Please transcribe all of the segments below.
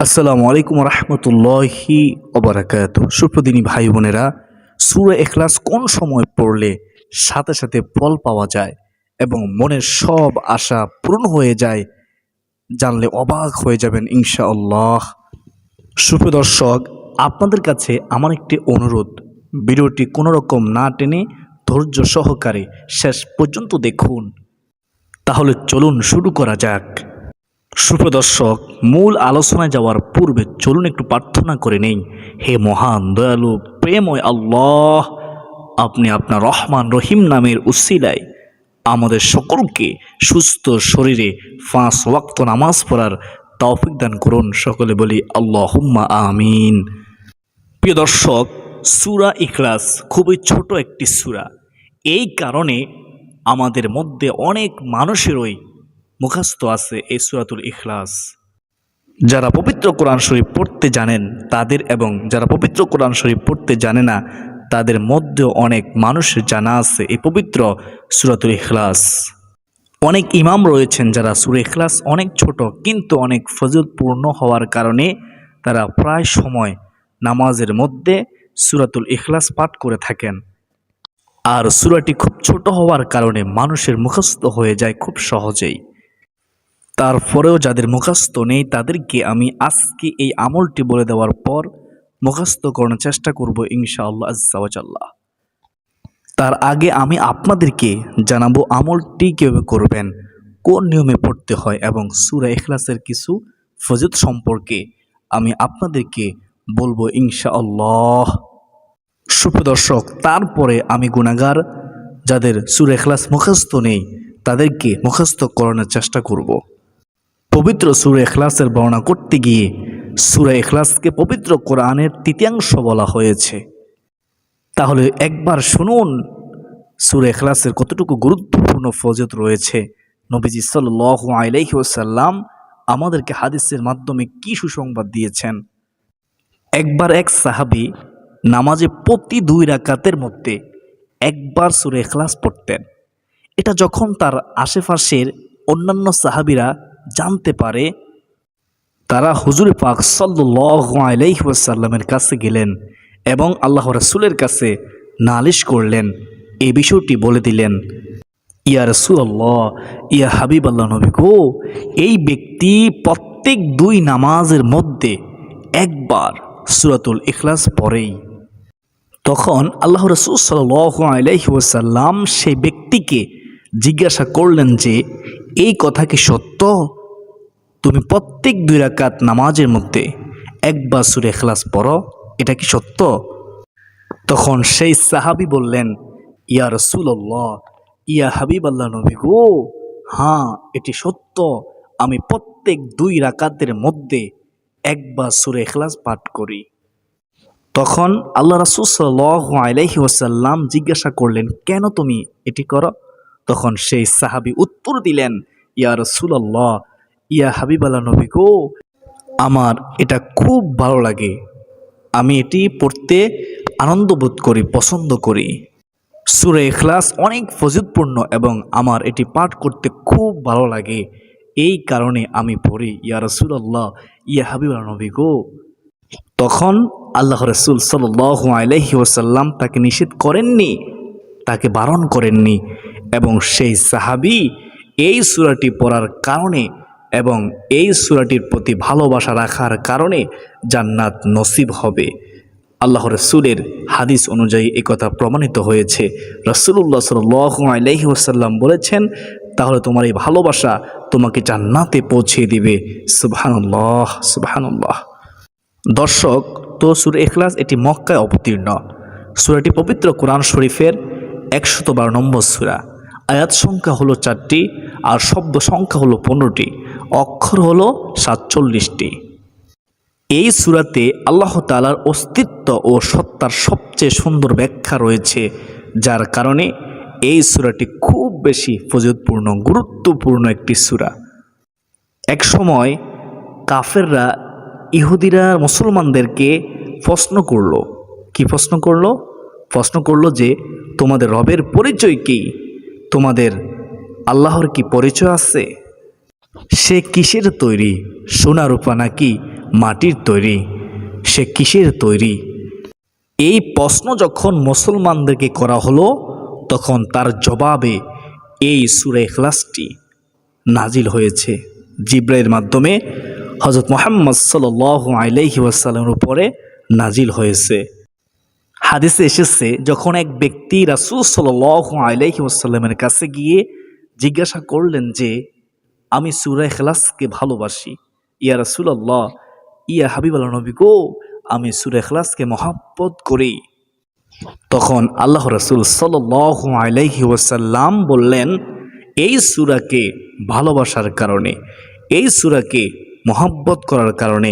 আসসালামু আলাইকুম রহমতুল্লাহি ওবারাকাতুহু। সুপ্রদিনী ভাই বোনেরা, সূরা ইখলাস কোন সময় পড়লে সাথে সাথে ফল পাওয়া যায় এবং মনের সব আশা পূরণ হয়ে যায়, জানলে অবাক হয়ে যাবেন ইনশাআল্লাহ। সুপ্রিয় দর্শক, আপনাদের কাছে আমার একটি অনুরোধ, ভিডিওটি কোনো রকম না টেনে ধৈর্য সহকারে শেষ পর্যন্ত দেখুন। তাহলে চলুন শুরু করা যাক। সুপ্রিয় দর্শক, মূল আলোচনায় যাওয়ার পূর্বে চলুন একটু প্রার্থনা করে নেই। হে মহান দয়ালু প্রেমময় আল্লাহ, আপনি আপনার রহমান রহিম নামের উসিলায় আমাদের সকলকে সুস্থ শরীরে 5 ওয়াক্ত নামাজ পড়ার তৌফিক দান করুন। সকলে বলি আল্লাহুম্মা আমিন। প্রিয় দর্শক, সূরা ইখলাস খুবই ছোট একটি সূরা। এই কারণে আমাদের মধ্যে অনেক মানুষেরই মুখস্থ আছে এই সূরাতুল ইখলাস। যারা পবিত্র কোরআন শরীফ পড়তে জানেন তাদের এবং যারা পবিত্র কোরআন শরীফ পড়তে জানে না তাদের মধ্যে অনেক মানুষের জানা আছে এই পবিত্র সূরাতুল ইখলাস। অনেক ইমাম রয়েছেন যারা সূরা ইখলাস অনেক ছোট কিন্তু অনেক ফজিলতপূর্ণ হওয়ার কারণে তারা প্রায় সময় নামাজের মধ্যে সূরাতুল ইখলাস পাঠ করে থাকেন। আর সূরাটি খুব ছোট হওয়ার কারণে মানুষের মুখস্থ হয়ে যায় খুব সহজেই। তারপরেও যাদের মুখস্থ নেই তাদেরকে আমি আজকে এই আমলটি বলে দেওয়ার পর মুখস্থ করানোর চেষ্টা করব ইনশাআল্লাহ আজ্জা ওয়া জাল্লা। তার আগে আমি আপনাদেরকে জানাবো আমলটি কীভাবে করবেন, কোন নিয়মে পড়তে হয় এবং সূরা ইখলাসের কিছু ফজিলত সম্পর্কে আমি আপনাদেরকে বলবো ইনশাআল্লাহ। সুপ্রিয় দর্শক, তারপরে আমি গুনাহগার যাদের সূরা ইখলাস মুখস্থ নেই তাদেরকে মুখস্থ করানোর চেষ্টা করব। পবিত্র সূরা ইখলাসের বর্ণনা করতে গিয়ে সূরা ইখলাসকে পবিত্র কোরআনের তৃতীয়াংশ বলা হয়েছে। তাহলে একবার শুনুন সূরা ইখলাসের কতটুকু গুরুত্বপূর্ণ ফজিলত রয়েছে। নবীজি সাল্লাল্লাহু আলাইহি ওয়াসাল্লাম আমাদেরকে হাদিসের মাধ্যমে কি সুসংবাদ দিয়েছেন। একবার এক সাহাবী নামাজে প্রতি 2 রাকাতের মধ্যে একবার সূরা ইখলাস পড়তেন। এটা যখন তার আশেপাশের অন্যান্য সাহাবীরা জানতে পারে, তারা হুজুর পাক সাল্লাল্লাহু আলাইহি ওয়াসাল্লামের কাছে গেলেন এবং আল্লাহ রাসূলের কাছে নালিশ করলেন, এই বিষয়টি বলে দিলেন, ইয়া রাসূলুল্লাহ, ইয়া হাবিবাল্লাহ নবী গো, এই ব্যক্তি প্রত্যেক 2 নামাজের মধ্যে একবার সূরাতুল ইখলাস পড়েই। তখন আল্লাহ রাসূল সাল্লাল্লাহু আলাইহি ওয়াসাল্লাম সেই ব্যক্তিকে জিজ্ঞাসা করলেন যে, এই কথা কি সত্য? তুমি প্রত্যেক 2 রাকাত নামাজের মধ্যে একবার সূরা ইখলাস পড়ো, এটা কি সত্য? তখন সেই সাহাবী বললেন, ইয়া রাসূলুল্লাহ, ইয়া হাবিবাল্লাহ নবী গো, হ্যাঁ এটি সত্য, আমি প্রত্যেক 2 রাকাতের মধ্যে একবার সূরা ইখলাস পাঠ করি। তখন আল্লাহ রাসূল সাল্লাল্লাহু আলাইহি ওয়াসাল্লাম জিজ্ঞাসা করলেন, কেন তুমি এটি করো? তখন সেই সাহাবী উত্তর দিলেন, ইয়া রাসূলুল্লাহ, ইয়া হাবিবাল্লাহ নবী গো, আমার এটা খুব ভালো লাগে, আমি এটি পড়তে আনন্দ বোধ করি, পছন্দ করি। সূরা ইখলাস অনেক ফজিলতপূর্ণ এবং আমার এটি পাঠ করতে খুব ভালো লাগে, এই কারণে আমি পড়ি, ইয়া রাসূলুল্লাহ, ইয়া হাবিবাল্লাহ নবী গো। তখন আল্লাহ রাসূল সাল্লাল্লাহু আলাইহি ওয়াসাল্লাম তাকে নিষেধ করেননি, তাকে বারণ করেননি এবং সেই সাহাবী এই সূরাটি পড়ার কারণে এবং এই সূরাটির প্রতি ভালোবাসা রাখার কারণে জান্নাত নসিব হবে। আল্লাহ রাসূলের হাদিস অনুযায়ী এই কথা প্রমাণিত হয়েছে। রাসূলুল্লাহ সাল্লাল্লাহু আলাইহি ওয়াসাল্লাম বলেছেন, তাহলে তোমার এই ভালোবাসা তোমাকে জান্নাতে পৌঁছে দিবে। সুবহানাল্লাহ, সুবহানাল্লাহ। দর্শক, তো সূরা ইখলাস এটি মক্কায় অবতীর্ণ। সূরাটি পবিত্র কোরআন শরীফের 112 নম্বর সূরা। আয়াত সংখ্যা হলো 4টি আর শব্দ সংখ্যা হলো 15টি, অক্ষর হলো 47টি। এই সূরাতে আল্লাহ তাআলার অস্তিত্ব ও সত্তার সবচেয়ে সুন্দর ব্যাখ্যা রয়েছে, যার কারণে এই সূরাটি খুব বেশি ফজিলতপূর্ণ, গুরুত্বপূর্ণ একটি সূরা। এক সময় কাফেররা, ইহুদিরা মুসলমানদেরকে প্রশ্ন করল। কি প্রশ্ন করল? প্রশ্ন করল যে, তোমাদের রবের পরিচয় কি? তোমাদের আল্লাহর কি পরিচয় আছে? সে কিসের তৈরি, সোনা রূপা নাকি মাটির তৈরি, সে কিসের তৈরি? এই প্রশ্ন যখন মুসলমানদেরকে করা হলো, তখন তার জবাবে এই সূরা ইখলাসটি নাজিল হয়েছে। জিবরাইলের মাধ্যমে হযরত মুহাম্মদ সাল্লাল্লাহু আলাইহি ওয়াসাল্লামের উপরে নাজিল হয়েছে। হাদিসে এসেছে, যখন এক ব্যক্তি রাসূল সাল্লাল্লাহু আলাইহি ওয়াসাল্লামের কাছে গিয়ে জিজ্ঞাসা করলেন যে, আমি সূরা ইখলাসকে ভালোবাসি, ইয়া রাসূলুল্লাহ, ইয়া হাবিবাল্লাহ নবী গো, আমি সূরা ইখলাসকে মহব্বত করি। তখন আল্লাহ রাসূল সাল্লাল্লাহু আলাইহি ওয়াসাল্লাম বললেন, এই সূরাকে ভালোবাসার কারণে, এই সূরাকে মহব্বত করার কারণে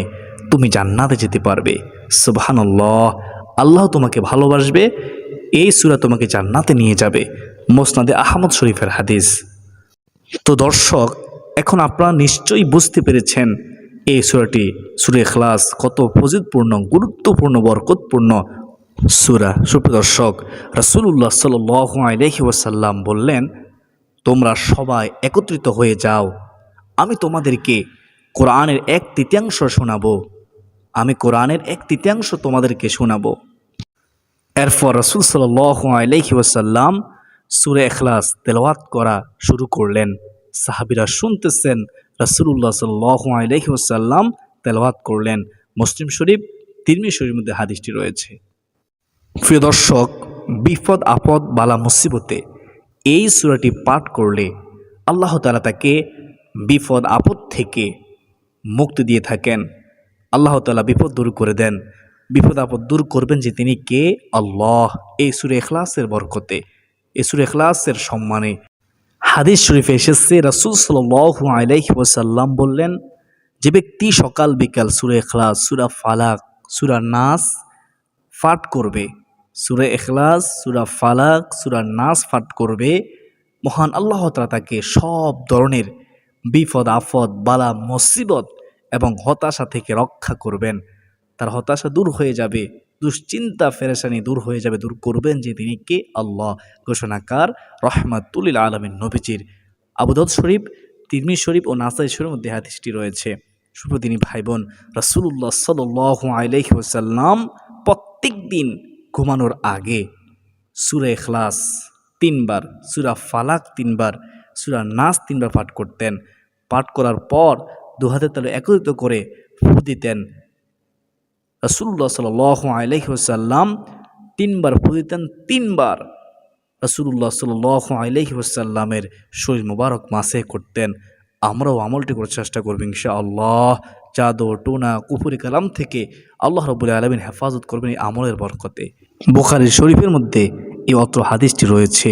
তুমি জান্নাতে যেতে পারবে। সুবহানাল্লাহ, আল্লাহ তোমাকে ভালোবাসবে, এই সূরা তোমাকে জান্নাতে নিয়ে যাবে। মুসনাদে আহমদ শরীফের হাদিস। তো দর্শক, এখন আপনারা নিশ্চয়ই বুঝতে পেরেছেন এই সূরাটি, সূরা ইখলাস, কত ফজিলতপূর্ণ, গুরুত্বপূর্ণ, বরকতপূর্ণ সূরা। সুপ্রিয় দর্শক, রাসূলুল্লাহ সাল্লাল্লাহু আলাইহি ওয়াসাল্লাম বললেন, তোমরা সবাই একত্রিত হয়ে যাও, আমি তোমাদেরকে কোরআনের 1/3 শোনাবো, আমি কোরআনের 1/3 তোমাদেরকে শোনাবো। এরপর রাসূল সাল্লাল্লাহু আলাইহি ওয়াসাল্লাম সূরা ইখলাস তেলাওয়াত করা শুরু করলেন। সাহাবীরা শুনতেছেন, রাসূলুল্লাহ সাল্লাল্লাহু আলাইহি ওয়াসাল্লাম তেলাওয়াত করলেন। মুসলিম শরীফ, তিরমিজি শরীফের মধ্যে হাদিসটি রয়েছে। প্রিয় দর্শক, বিপদ আপদ বালা মুসিবতে এই সূরাটি পাঠ করলে আল্লাহ তাআলা তাকে বিপদ আপদ থেকে মুক্তি দিয়ে থাকেন। আল্লাহ তাআলা বিপদ দূর করে দেন। বিপদ আপদ দূর করবেন যে তিনি কে? আল্লাহ। এই সূরা ইখলাসের বরকতে, এই সূরা ইখলাসের সম্মানে হাদিস শরীফে এসেছে, রাসূল সাল্লাল্লাহু আলাইহি ওয়াসাল্লাম বললেন, যে ব্যক্তি সকাল বিকাল সূরা ইখলাস, সূরা ফালাক, সূরা নাস পাঠ করবে, সূরা ইখলাস, সূরা ফালাক, সূরা নাস পাঠ করবে, মহান আল্লাহ তাআলা তাকে সব ধরনের বিপদ আপদ বালা মুসিবত এবং হতাশা থেকে রক্ষা করবেন। তার হতাশা দূর হয়ে যাবে, দুশ্চিন্তা পেরেশানি দূর হয়ে যাবে, দূর করবেন যে তিনি কে? আল্লাহ। ঘোষণাকার রাহমাতুল লিল আলামিন নবীজির। আবু দাউদ শরীফ, তিরমিজি শরীফ ও নাসাই শরীফের মধ্যে হাদিসটি রয়েছে। সুপ্রদিনী ভাই বোন, রাসূলুল্লাহ সাল্লাল্লাহু আলাইহি ওয়াসাল্লাম প্রত্যেক দিন ঘুমানোর আগে সূরা ইখলাস 3 বার, সূরা ফালাক 3 বার, সূরা নাস 3 বার পাঠ করতেন। পাঠ করার পর দুই হাতের তালু একত্রিত করে ফু দিতেন। রাসূলুল্লাহ সাল্লাল্লাহু আলাইহি ওয়াসাল্লাম 3 বার ফু দিতেন। 3 বার রাসূলুল্লাহ সাল্লাল্লাহু আলাইহি ওয়াসাল্লামের শরীর মুবারক মাসে করতেন। আমরাও আমলটি করার চেষ্টা করব ইনশাআল্লাহ। জাদু টুনা কুফরি কালাম থেকে আল্লাহ রাব্বুল আলামিন হেফাজত করবেন এই আমলের বরকতে। বুখারী শরীফের মধ্যে এই অত্র হাদিসটি রয়েছে।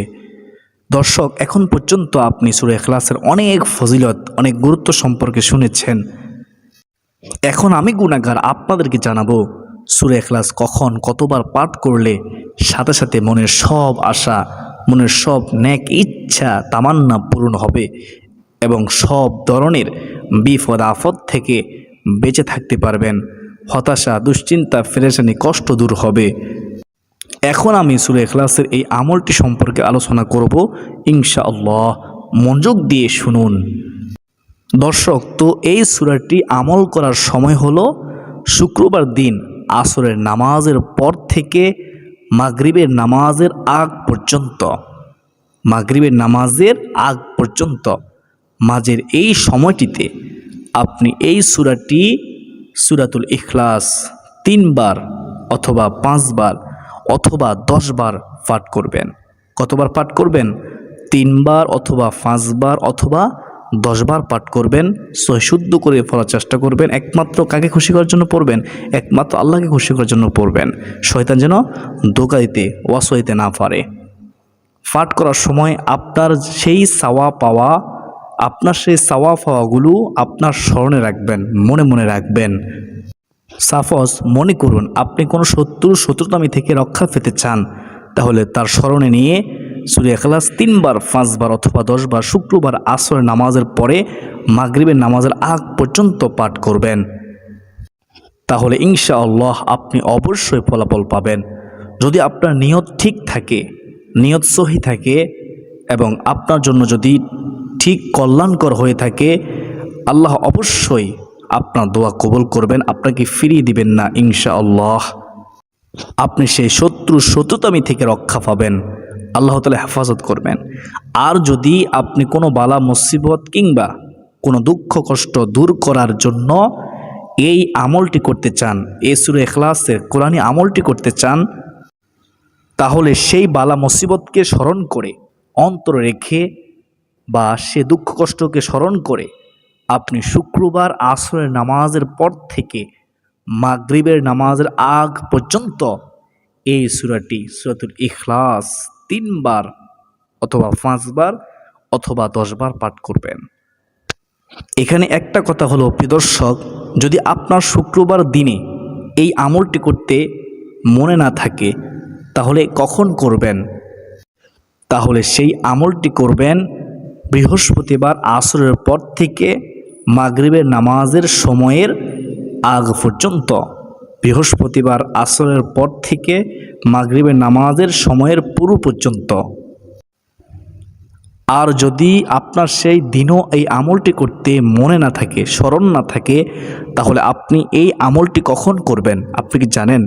দর্শক, এখন পর্যন্ত আপনি সূরা ইখলাসের অনেক ফজিলত, অনেক গুরুত্ব সম্পর্কে শুনেছেন। এখন আমি গুনাহগার আপনাদেরকে জানাবো সূরা ইখলাস কখন কতবার পাঠ করলে সাথে সাথে মনের সব আশা, মনের সব নেক ইচ্ছা তামান্না পূরণ হবে এবং সব ধরনের বিপদ আপদ থেকে বেঁচে থাকতে পারবেন। হতাশা, দুশ্চিন্তা, পেরেশানি, কষ্ট দূর হবে। এখন আমি সূরা ইখলাসের এই আমলটি সম্পর্কে আলোচনা করব ইনশাআল্লাহ। মনোযোগ দিয়ে শুনুন। দর্শক, তো এই সূরাটি আমল করার সময় হলো শুক্রবার দিন আসরের নামাজের পর থেকে মাগরিবের নামাজের আগ পর্যন্ত। মাগরিবের নামাজের আগ পর্যন্ত মাঝের এই সময়টিতে আপনি এই সূরাটি, সূরাতুল ইখলাস 3 বার অথবা 5 বার অথবা 10 বার পাঠ করবেন। কতবার পাঠ করবেন? 3 বার অথবা 5 বার অথবা 10 বার পাঠ করবেন। শুদ্ধ করে পড়ার চেষ্টা করবেন। একমাত্র কাকে খুশি করার জন্য পড়বেন? একমাত্র আল্লাহকে খুশি করার জন্য পড়বেন। শয়তান যেন ধোঁকা দিতে, ওয়াসওয়াসা না পারে। পাঠ করার সময় আপনার সেই চাওয়া পাওয়াগুলো আপনার স্মরণে রাখবেন, মনে মনে রাখবেন। সাপোজ মনে করুন আপনি কোনো শত্রুতামি থেকে রক্ষা পেতে চান, তাহলে তার স্মরণে নিয়ে সূরা ইখলাস 3 বার, 5 বার অথবা 10 বার শুক্রবার আসরের নামাজের পরে মাগরিবের নামাজের আগ পর্যন্ত পাঠ করবেন। তাহলে ইনশাআল্লাহ আপনি অবশ্যই ফলাফল পাবেন। যদি আপনার নিয়ত ঠিক থাকে, নিয়ত সহি থাকে এবং আপনার জন্য যদি ঠিক কল্যাণকর হয়ে থাকে, আল্লাহ অবশ্যই আপনার দোয়া কবুল করবেন, আপনাকে ফিরিয়ে দিবেন না ইনশাআল্লাহ। আপনি সেই শত্রুতামি থেকে রক্ষা পাবেন, আল্লাহ তাআলা হেফাজত করবেন। আর যদি আপনি কোনো বালা মুসিবত কিংবা কোনো দুঃখ কষ্ট দূর করার জন্য এই আমলটি করতে চান, এই সূরা ইখলাসের কোরআনী আমলটি করতে চান, তাহলে সেই বালা মুসিবতকে স্মরণ করে অন্তরে রেখে বা সে দুঃখ কষ্টকে স্মরণ করে আপনি শুক্রবার আসরের নামাজের পর থেকে মাগরিবের নামাজের আগ পর্যন্ত এই সূরাটি সূরাতুল ইখলাস 3 বার অথবা 5 বার অথবা 10 বার পাঠ করবেন। এখানে একটা কথা হলো প্রিয় দর্শক, যদি আপনার শুক্রবার দিনে এই আমলটি করতে মনে না থাকে তাহলে কখন করবেন? তাহলে সেই আমলটি করবেন বৃহস্পতিবার আসরের পর থেকে মাগরিবের নামাজের সময়ের আগ পর্যন্ত। বৃহস্পতিবার আসরের পর থেকে মাগরিবের নামাজের সময়ের পুরো পর্যন্ত। আর যদি আপনার সেই দিনও এই আমলটি করতে মনে না থাকে, স্মরণ না থাকে, তাহলে আপনি এই আমলটি কখন করবেন আপনি কি জানেন?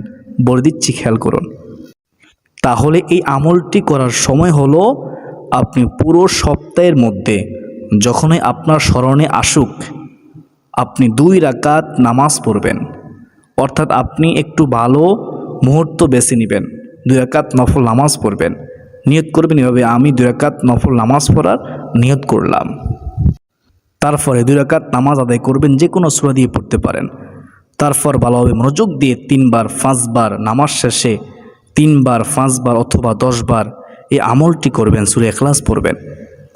বলে দিচ্ছি, খেয়াল করুন। তাহলে এই আমলটি করার সময় হলো আপনি পুরো সপ্তাহের মধ্যে যখনই আপনার স্মরণে আসুক আপনি 2 রাকাত নামাজ পড়বেন। অর্থাৎ আপনি একটু ভালো মুহূর্ত বেছে নেবেন, 2 রাকাত নফল নামাজ পড়বেন। নিয়ত করবেন এভাবে, আমি 2 রাকাত নফল নামাজ পড়ার নিয়ত করলাম। তারপরে 2 রাকাত নামাজ আদায় করবেন, যে কোনো সূরা দিয়ে পড়তে পারেন। তারপর ভালোভাবে মনোযোগ দিয়ে 3 বার 5 বার নামাজ শেষে 3 বার 5 বার অথবা 10 বার এই আমলটি করবেন, সূরা ইখলাস পড়বেন,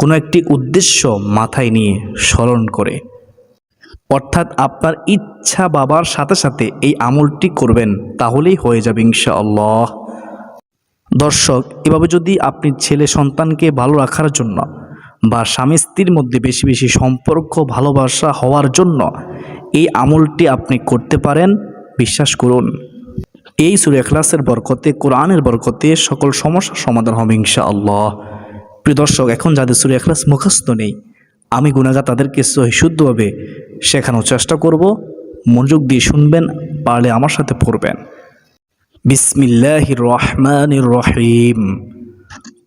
কোনো একটি উদ্দেশ্য মাথায় নিয়ে স্মরণ করে। অর্থাৎ আপনার ইচ্ছা বাবার সাথে সাথে এই আমলটি করবেন, তাহলেই হয়ে যাবে ইনশাআল্লাহ। দর্শক, এভাবে যদি আপনি ছেলে সন্তানকে ভালো রাখার জন্য বা স্বামী স্ত্রীর মধ্যে বেশি বেশি সম্পর্ক ভালোবাসা হওয়ার জন্য এই আমলটি আপনি করতে পারেন, বিশ্বাস করুন এই সূরা ইখলাসের বরকতে, কোরআনের বরকতে সকল সমস্যার সমাধান হবে ইনশাআল্লাহ। প্রিয় দর্শক, এখন যাদের সূরা ইখলাস মুখস্থ নেই, আমি গুনাহগার তাদেরকে শুদ্ধভাবে শেখানোর চেষ্টা করব। মনোযোগ দিয়ে শুনবেন, পারলে আমার সাথে পড়বেন। বিসমিল্লাহির রহমানির রহিম।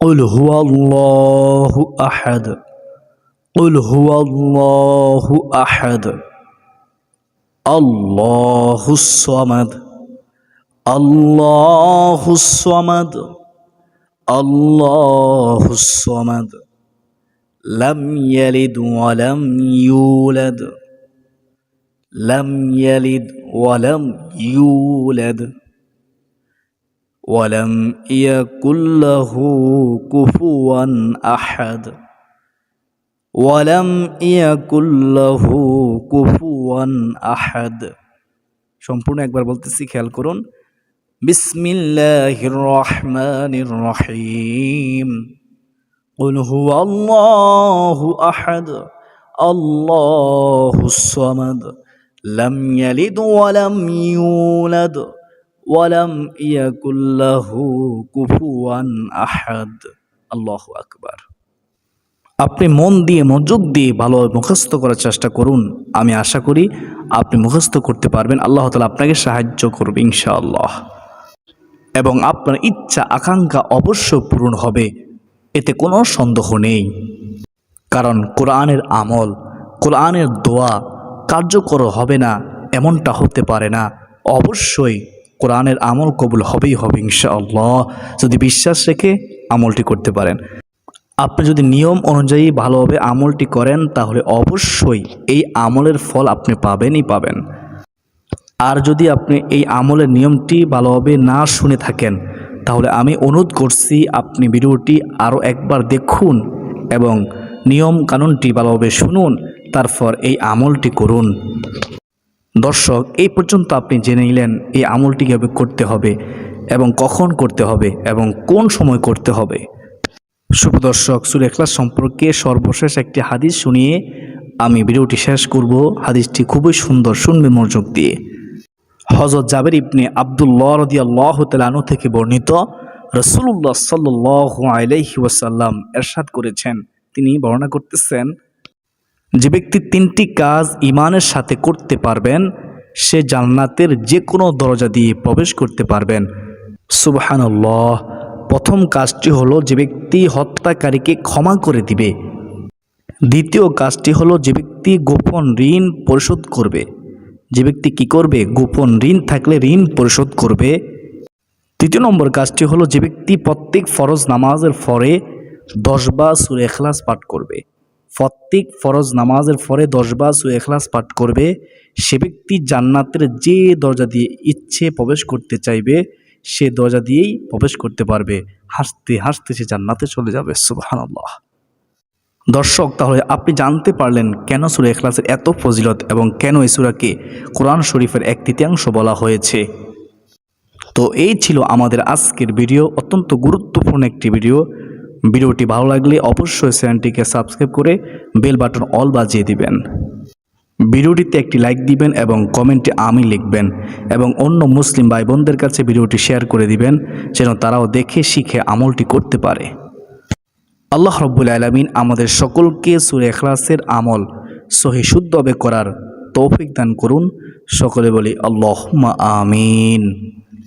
কুল হুয়াল্লাহু আহাদ, কুল হুয়াল্লাহু আহাদ, আল্লাহুস সামাদ, আল্লাহুস সামাদ, আল্লাহুস সামাদ, লাম ইয়ালিদ ওয়া লাম ইউলাদ, লাম ইয়ালিদ ওয়া লাম ইউলাদ, ওয়ালাম ইয়াকুল লাহু কুফুয়ান আহাদ, ওয়ালাম ইয়াকুল লাহু কুফুয়ান আহাদ। সম্পূর্ণ একবার বলতেছি, খেয়াল করুন। বিসমিল্লাহির রহমানির রহিম। কুল হুয়াল্লাহু আহাদ, আল্লাহুস সামাদ, লাম ইয়ালিদ ওয়া লাম ইউলাদ, ওয়ালাম ইয়াকুল লাহু কুফুয়ান আহাদ। আল্লাহু আকবার। আপনি মন দিয়ে মনোযোগ দিয়ে ভালোভাবে মুখস্থ করার চেষ্টা করুন। আমি আশা করি আপনি মুখস্থ করতে পারবেন। আল্লাহ তাআলা আপনাকে সাহায্য করবে ইনশাআল্লাহ, এবং আপনার ইচ্ছা আকাঙ্ক্ষা অবশ্য পূরণ হবে, এতে কোনো সন্দেহ নেই। কারণ কোরআনের আমল, কোরআনের দোয়া কার্যকর হবে না এমনটা হতে পারে না। অবশ্যই কোরআনের আমল কবুল হবেই হবে ইনশাআল্লাহ, যদি বিশ্বাস রেখে আমলটি করতে পারেন। আপনি যদি নিয়ম অনুযায়ী ভালোভাবে আমলটি করেন তাহলে অবশ্যই এই আমলের ফল আপনি পাবেনই পাবেন। আর যদি আপনি এই আমলের নিয়মটি ভালোভাবে না শুনে থাকেন তাহলে আমি অনুরোধ করছি আপনি ভিডিওটি আরও একবার দেখুন এবং নিয়ম কানুনটি ভালোভাবে শুনুন, তারপর এই আমলটি করুন। দর্শক, এই পর্যন্ত আপনি জেনে নিলেন এই আমলটি কীভাবে করতে হবে এবং কখন করতে হবে এবং কোন সময় করতে হবে। সুপ্রদর্শক, সূরা ইখলাস সম্পর্কে সর্বশেষ একটি হাদিস শুনিয়ে আমি ভিডিওটি শেষ করব। হাদিসটি খুবই সুন্দর, শুনবে মনোযোগ দিয়ে। হযরত জাবের ইবনে আব্দুল্লাহ রাদিয়াল্লাহু তাআলা আনহু থেকে বর্ণিত, রাসূলুল্লাহ সাল্লাল্লাহু আলাইহি ওয়াসাল্লাম ইরশাদ করেছেন, তিনি বর্ণনা করতেছেন, যে ব্যক্তি তিনটি কাজ ঈমানের সাথে করতে পারবেন সে জান্নাতের যে কোনো দরজা দিয়ে প্রবেশ করতে পারবেন। সুবহানাল্লাহ। প্রথম কাজটি হলো যে ব্যক্তি হত্যাকারীকে ক্ষমা করে দিবে। দ্বিতীয় কাজটি হলো যে ব্যক্তি গোপন ঋণ পরিশোধ করবে। যে ব্যক্তি কি করবে? গোপন ঋণ থাকলে ঋণ পরিশোধ করবে। তৃতীয় নম্বর কাজটি হলো যে ব্যক্তি প্রত্যেক ফরজ নামাজের পরে 10 বার সূরা ইখলাস পাঠ করবে। প্রত্যেক ফরজ নামাজের পরে 10 বার সূরা ইখলাস পাঠ করবে। সে ব্যক্তি জান্নাতের যে দরজা দিয়ে ইচ্ছে প্রবেশ করতে চাইবে সে দরজা দিয়েই প্রবেশ করতে পারবে। হাসতে হাসতে সে জান্নাতে চলে যাবে। সুবহানাল্লাহ। দর্শক, তাহলে আপনি জানতে পারলেন কেন সূরা ইখলাসের এত ফজিলত এবং কেন এই সূরাকে কোরআন শরীফের 1/3 বলা হয়েছে। তো এই ছিল আমাদের আজকের ভিডিও, অত্যন্ত গুরুত্বপূর্ণ একটি ভিডিও। ভিডিওটি ভালো লাগলে অবশ্যই চ্যানেলটিকে সাবস্ক্রাইব করে বেল বাটন অল বাজিয়ে দিবেন। ভিডিওটিতে একটি লাইক দিবেন এবং কমেন্টে আমি লিখবেন এবং অন্য মুসলিম ভাই বোনদের কাছে ভিডিওটি শেয়ার করে দিবেন যেন তারাও দেখে শিখে আমলটি করতে পারে। আল্লাহ রাব্বুল আলামিন আমাদের সকলকে সূরা ইখলাসের আমল সহি শুদ্ধভাবে করার তৌফিক দান করুন। সকলে বলি আল্লাহুম্মা আমিন।